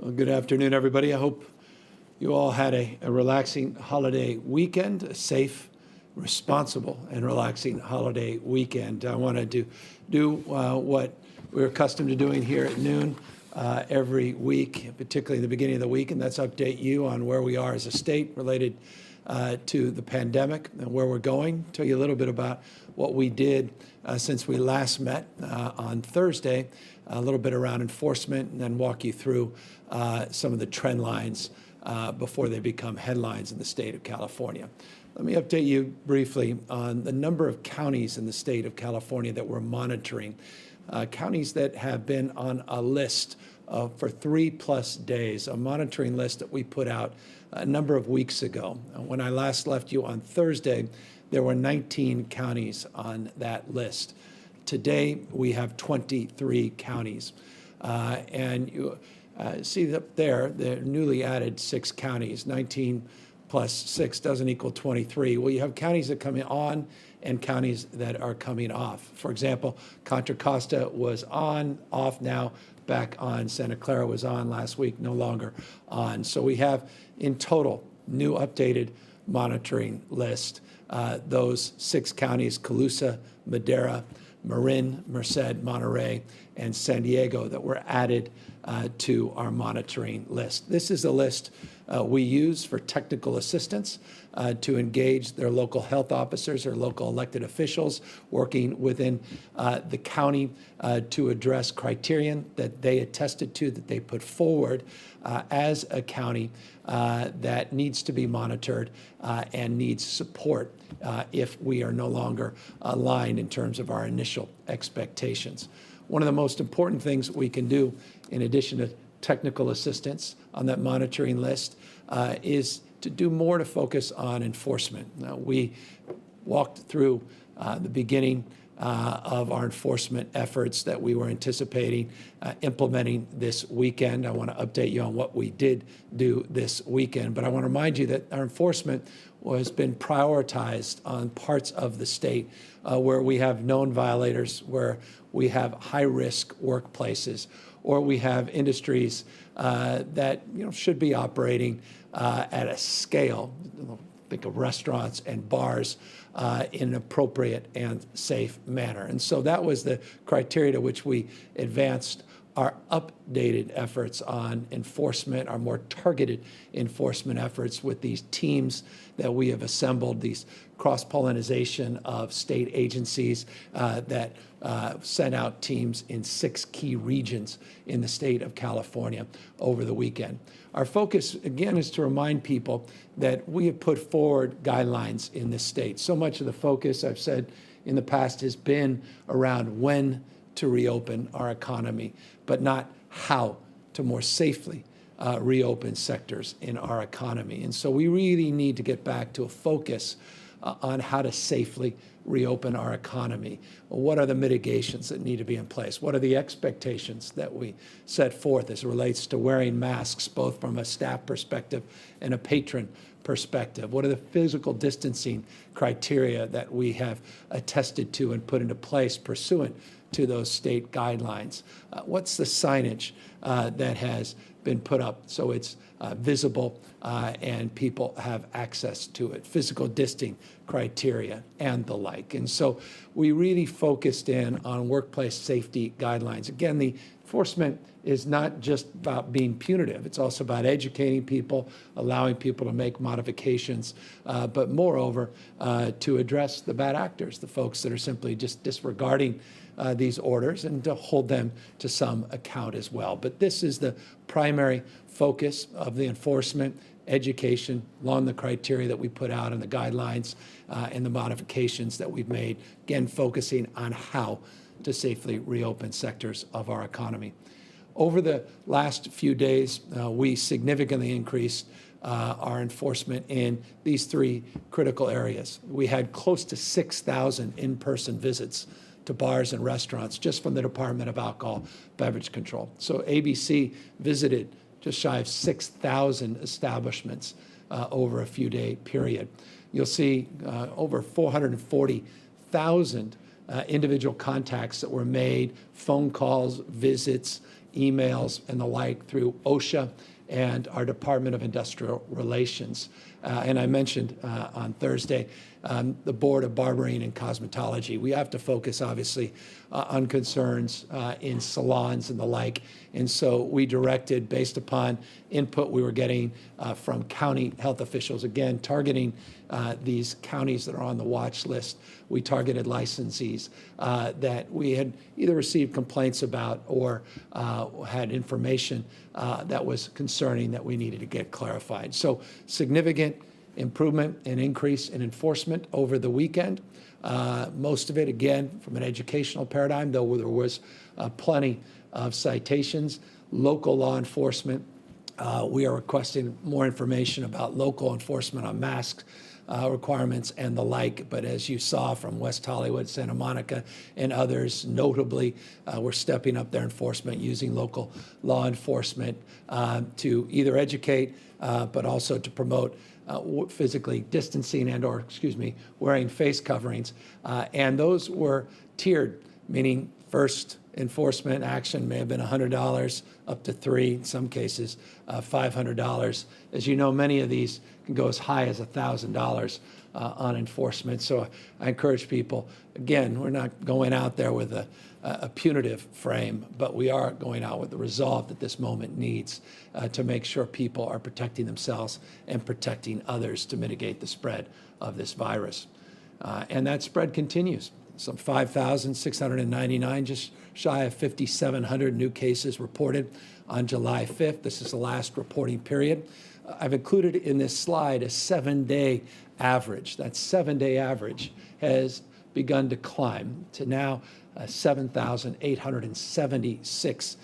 Well, good afternoon, everybody. I hope you all had a relaxing holiday weekend, a safe, responsible, and relaxing holiday weekend. I wanted to do what we're accustomed to doing here at noon every week, particularly the beginning of the week, and that's update you on where we are as a state related to the pandemic and where we're going. Tell you a little bit about what we did since we last met on Thursday, a little bit around enforcement, and then walk you through some of the trend lines before they become headlines in the state of California. Let me update you briefly on the number of counties in the state of California that we're monitoring. Counties that have been on a list for 3+ days, a monitoring list that we put out a number of weeks ago. When I last left you on Thursday, there were 19 counties on that list. Today, we have 23 counties. And you see up there, the newly added 6 counties. 19 plus 6 doesn't equal 23. Well, you have counties that come on and counties that are coming off. For example, Contra Costa was on, off now, back on. Santa Clara was on last week, no longer on. So we have, in total, new updated monitoring list. Those 6 counties, Colusa, Madera, Marin, Merced, Monterey, and San Diego, that were added to our monitoring list. This is a list we use for technical assistance to engage their local health officers or local elected officials working within the county to address criterion that they attested to, that they put forward as a county that needs to be monitored and needs support if we are no longer aligned in terms of our initial expectations. One of the most important things we can do, in addition to technical assistance on that monitoring list, is to do more to focus on enforcement. We walked through the beginning of our enforcement efforts that we were anticipating implementing this weekend. I want to update you on what we did do this weekend, but I want to remind you that our enforcement has been prioritized on parts of the state where we have known violators, where we have high-risk workplaces, or we have industries that should be operating at a scale, think of restaurants and bars, in an appropriate and safe manner. And so that was the criteria to which we advanced our updated efforts on enforcement, our more targeted enforcement efforts with these teams that we have assembled, these cross-pollination of state agencies that sent out teams in 6 key regions in the state of California over the weekend. Our focus, again, is to remind people that we have put forward guidelines in this state. So much of the focus, I've said in the past, has been around when to reopen our economy, but not how to more safely reopen sectors in our economy. And so we really need to get back to a focus on how to safely reopen our economy. What are the mitigations that need to be in place? What are the expectations that we set forth as it relates to wearing masks, both from a staff perspective and a patron perspective? What are the physical distancing criteria that we have attested to and put into place pursuant to those state guidelines? What's the signage that has been put up so it's visible and people have access to it? Physical distancing criteria and the like. And so we really focused in on workplace safety guidelines. Again, the enforcement is not just about being punitive. It's also about educating people, allowing people to make modifications, but moreover, to address the bad actors, the folks that are simply just disregarding these orders, and to hold them to some account as well. But this is the primary focus of the enforcement, education, along the criteria that we put out and the guidelines and the modifications that we've made, again, focusing on how to safely reopen sectors of our economy. Over the last few days, we significantly increased our enforcement in these 3 critical areas. We had close to 6,000 in-person visits to bars and restaurants just from the Department of Alcohol Beverage Control. So ABC visited just shy of 6,000 establishments over a few-day period. You'll see over 440,000 individual contacts that were made, phone calls, visits, emails and the like through OSHA and our Department of Industrial Relations. And I mentioned on Thursday, the Board of Barbering and Cosmetology. We have to focus, obviously, on concerns in salons and the like. And so we directed, based upon input we were getting from county health officials, again, targeting these counties that are on the watch list. We targeted licensees that we had either received complaints about or had information that was concerning that we needed to get clarified. So significant improvement and increase in enforcement over the weekend. Most of it, again, from an educational paradigm, though there was plenty of citations. Local law enforcement, we are requesting more information about local enforcement on masks requirements and the like. But as you saw from West Hollywood, Santa Monica, and others, notably, we're stepping up their enforcement using local law enforcement to either educate, but also to promote physically distancing and/or, wearing face coverings. And those were tiered, meaning first enforcement action may have been $100 up to $300, in some cases $500. As you know, many of these can go as high as $1,000 on enforcement. So I encourage people, again, we're not going out there with a punitive frame, but we are going out with the resolve that this moment needs to make sure people are protecting themselves and protecting others to mitigate the spread of this virus. And that spread continues. Some 5,699, just shy of 5,700 new cases reported on July 5th. This is the last reporting period. I've included in this slide a 7-day average. That 7-day average has begun to climb to now 7,876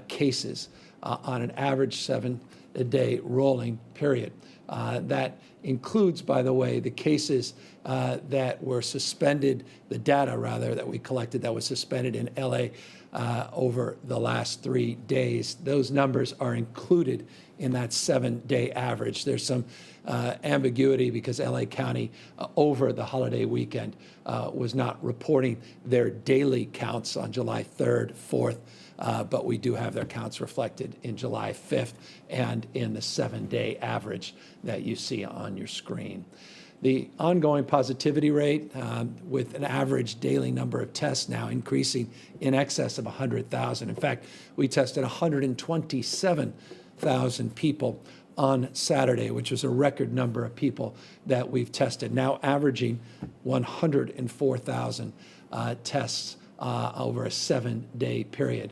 cases on an average 7-day rolling period. That includes, by the way, the cases that were suspended, the data rather that we collected that was suspended in LA over the last 3 days. Those numbers are included in that 7-day average. There's some ambiguity because LA County over the holiday weekend was not reporting their daily counts on July 3rd, 4th, but we do have their counts reflected in July 5th and in the 7-day average that you see on your screen. The ongoing positivity rate with an average daily number of tests now increasing in excess of 100,000. In fact, we tested 127,000 people on Saturday, which was a record number of people that we've tested, now averaging 104,000 tests over a 7-day period.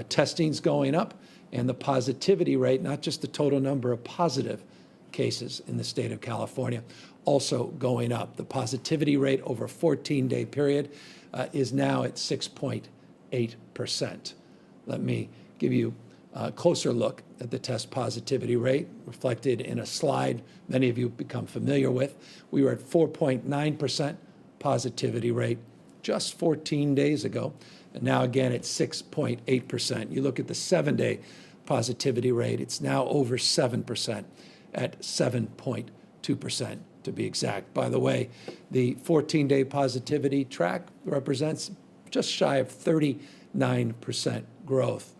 Testing's going up, and the positivity rate, not just the total number of positive cases in the state of California, also going up. The positivity rate over a 14-day period is now at 6.8%. Let me give you a closer look at the test positivity rate reflected in a slide many of you have become familiar with. We were at 4.9% positivity rate just 14 days ago, and now again at 6.8%. You look at the 7-day positivity rate, it's now over 7% at 7.2% to be exact. By the way, the 14-day positivity track represents just shy of 39% growth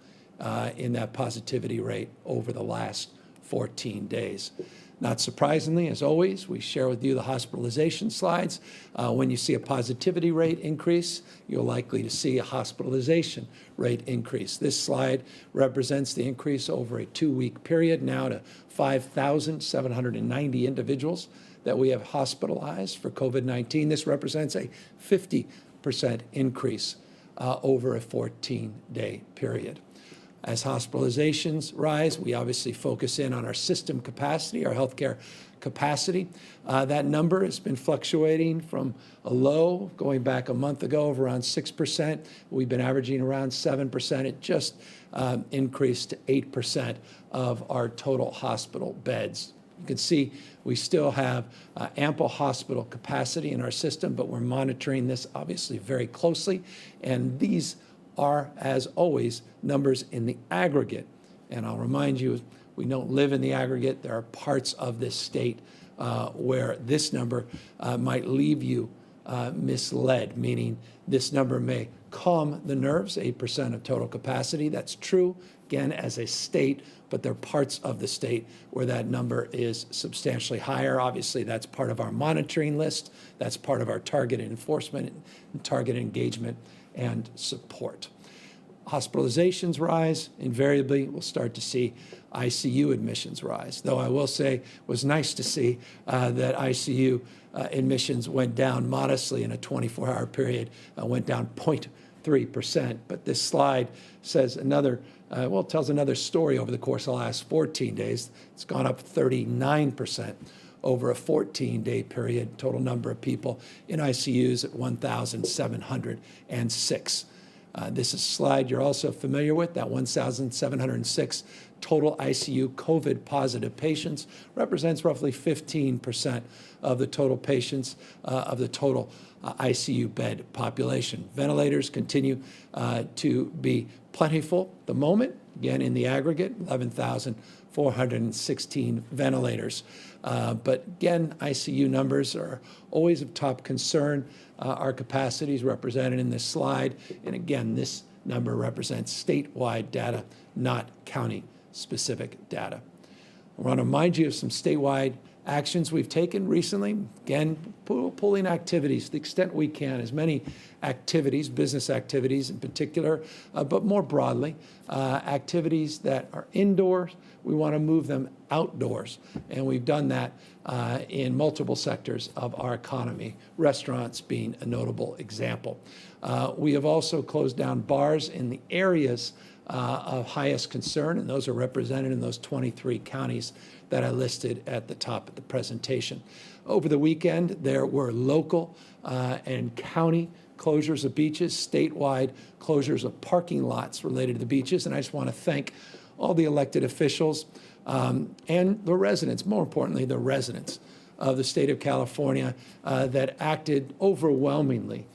in that positivity rate over the last 14 days. Not surprisingly, as always, we share with you the hospitalization slides. When you see a positivity rate increase, you're likely to see a hospitalization rate increase. This slide represents the increase over a 2-week period, now to 5,790 individuals that we have hospitalized for COVID-19. This represents a 50% increase over a 14-day period. As hospitalizations rise, we obviously focus in on our system capacity, our healthcare capacity. That number has been fluctuating from a low going back a month ago of around 6%. We've been averaging around 7%. It just increased to 8% of our total hospital beds. You can see we still have ample hospital capacity in our system, but we're monitoring this obviously very closely. And these are, as always, numbers in the aggregate. And I'll remind you, we don't live in the aggregate. There are parts of this state where this number might leave you misled, meaning this number may calm the nerves, 8% of total capacity. That's true, again, as a state, but there are parts of the state where that number is substantially higher. Obviously, that's part of our monitoring list. That's part of our targeted enforcement and targeted engagement and support. Hospitalizations rise, invariably we'll start to see ICU admissions rise. Though I will say it was nice to see that ICU admissions went down modestly in a 24-hour period, went down 0.3%. But this slide says tells another story over the course of the last 14 days. It's gone up 39% over a 14-day period. Total number of people in ICUs at 1,706. This is a slide you're also familiar with, that 1,706 total ICU COVID-positive patients represents roughly 15% of the total patients of the total ICU bed population. Ventilators continue to be plentiful at the moment. Again, in the aggregate, 11,416 ventilators. But again, ICU numbers are always of top concern. Our capacity is represented in this slide. And again, this number represents statewide data, not county-specific data. I want to remind you of some statewide actions we've taken recently. Again, pulling activities to the extent we can, as many activities, business activities in particular, but more broadly, activities that are indoors, we want to move them outdoors. And we've done that in multiple sectors of our economy, restaurants being a notable example. We have also closed down bars in the areas of highest concern, and those are represented in those 23 counties that I listed at the top of the presentation. Over the weekend, there were local and county closures of beaches, statewide closures of parking lots related to the beaches, and I just want to thank all the elected officials and the residents, more importantly, the residents of the state of California that acted overwhelmingly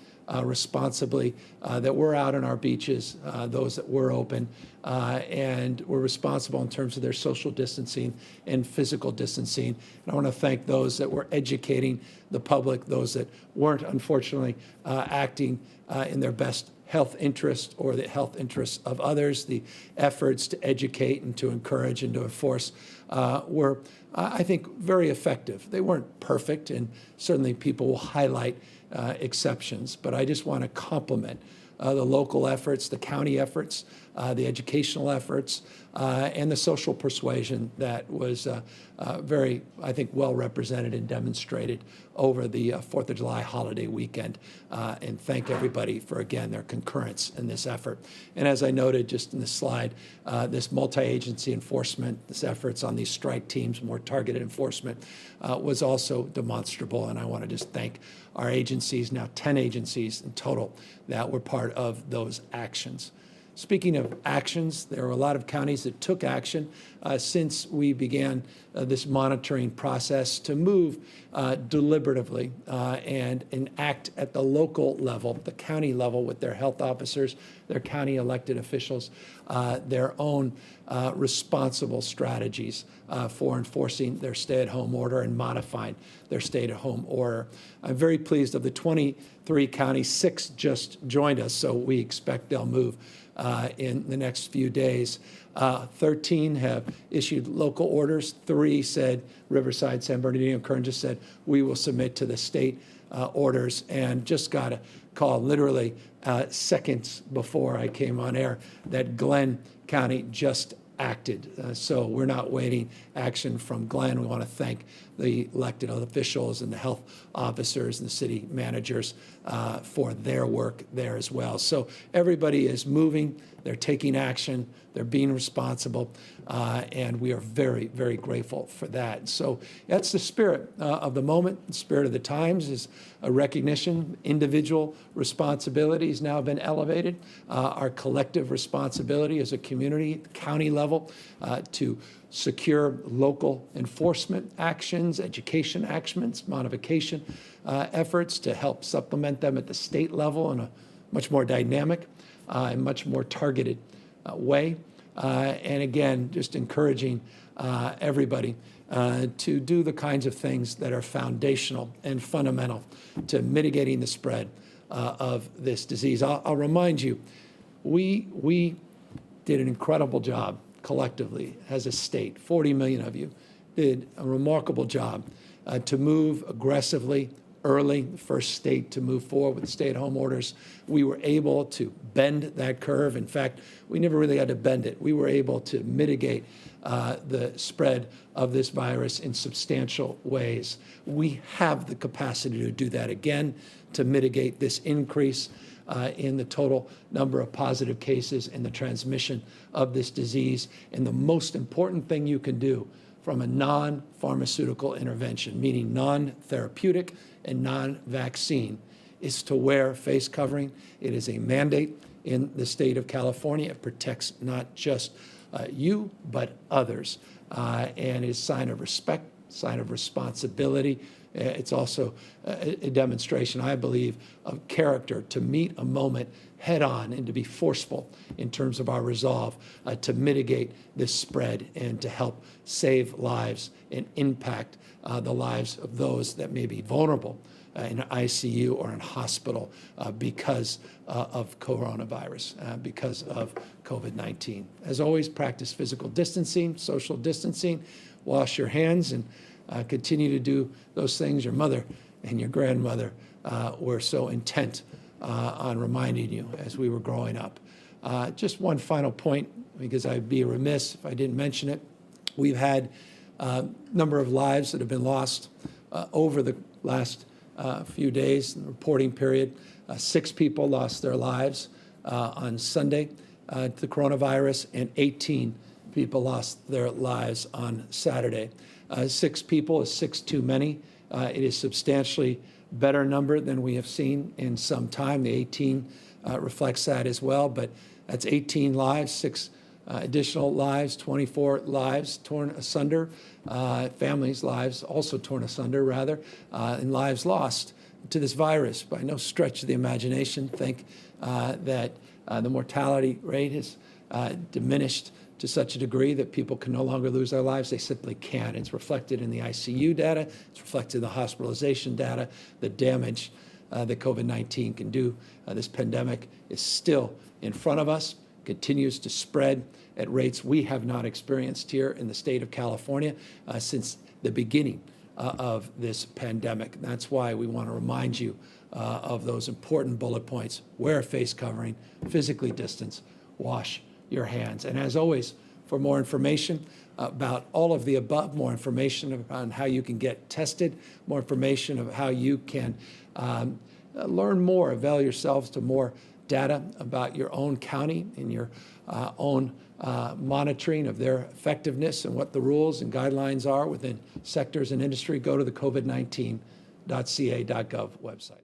responsibly, that were out on our beaches, those that were open, and were responsible in terms of their social distancing and physical distancing. And I want to thank those that were educating the public, those that weren't, unfortunately, acting in their best health interest or the health interests of others. The efforts to educate and to encourage and to enforce were, I think, very effective. They weren't perfect, and certainly people will highlight exceptions, but I just want to compliment the local efforts, the county efforts, the educational efforts, and the social persuasion that was very, I think, well represented and demonstrated over the 4th of July holiday weekend. And thank everybody for, again, their concurrence in this effort. And as I noted just in the slide, this multi-agency enforcement, this efforts on these strike teams, more targeted enforcement, was also demonstrable. And I want to just thank our agencies, now 10 agencies in total, that were part of those actions. Speaking of actions, there are a lot of counties that took action since we began this monitoring process to move deliberatively and enact at the local level, the county level, with their health officers, their county elected officials, their own responsible strategies for enforcing their stay-at-home order and modifying their stay-at-home order. I'm very pleased of the 23 counties, 6 just joined us, so we expect they'll move in the next few days. 13 have issued local orders. 3 said, Riverside, San Bernardino, Kern just said, we will submit to the state orders, and just got a call literally seconds before I came on air that Glenn County just acted. So we're not waiting action from Glenn. We want to thank the elected officials and the health officers and the city managers for their work there as well. So everybody is moving, they're taking action, they're being responsible, and we are very, very grateful for that. So that's the spirit of the moment. The spirit of the times is a recognition. Individual responsibility has now been elevated. Our collective responsibility as a community, county level, to secure local enforcement actions, education actions, modification efforts to help supplement them at the state level in a much more dynamic and much more targeted way. And again, just encouraging everybody to do the kinds of things that are foundational and fundamental to mitigating the spread of this disease. I'll remind you, we did an incredible job collectively as a state. 40 million of you did a remarkable job to move aggressively early, the first state to move forward with stay-at-home orders. We were able to bend that curve. In fact, we never really had to bend it. We were able to mitigate the spread of this virus in substantial ways. We have the capacity to do that again, to mitigate this increase in the total number of positive cases and the transmission of this disease. And the most important thing you can do from a non-pharmaceutical intervention, meaning non-therapeutic and non-vaccine, is to wear face covering. It is a mandate in the state of California. It protects not just you, but others. And is a sign of respect, sign of responsibility. It's also a demonstration, I believe, of character to meet a moment head on and to be forceful in terms of our resolve to mitigate this spread and to help save lives and impact the lives of those that may be vulnerable in ICU or in hospital because of coronavirus, because of COVID-19. As always, practice physical distancing, social distancing, wash your hands, and continue to do those things your mother and your grandmother were so intent on reminding you as we were growing up. Just one final point, because I'd be remiss if I didn't mention it. We've had a number of lives that have been lost over the last few days in the reporting period. 6 people lost their lives on Sunday to the coronavirus, and 18 people lost their lives on Saturday. 6 people is 6 too many. It is substantially better number than we have seen in some time. The 18 reflects that as well, but that's 18 lives, 6 additional lives, 24 lives torn asunder, families' lives also torn asunder, rather, and lives lost to this virus. By no stretch of the imagination, think that the mortality rate has diminished to such a degree that people can no longer lose their lives. They simply can't. It's reflected in the ICU data. It's reflected in the hospitalization data. The damage that COVID-19 can do. This pandemic is still in front of us, continues to spread at rates we have not experienced here in the state of California since the beginning of this pandemic. That's why we want to remind you of those important bullet points. Wear a face covering, physically distance, wash your hands. And as always, for more information about all of the above, more information on how you can get tested, more information of how you can learn more, avail yourselves to more data about your own county and your own monitoring of their effectiveness and what the rules and guidelines are within sectors and industry, go to the COVID19.ca.gov website.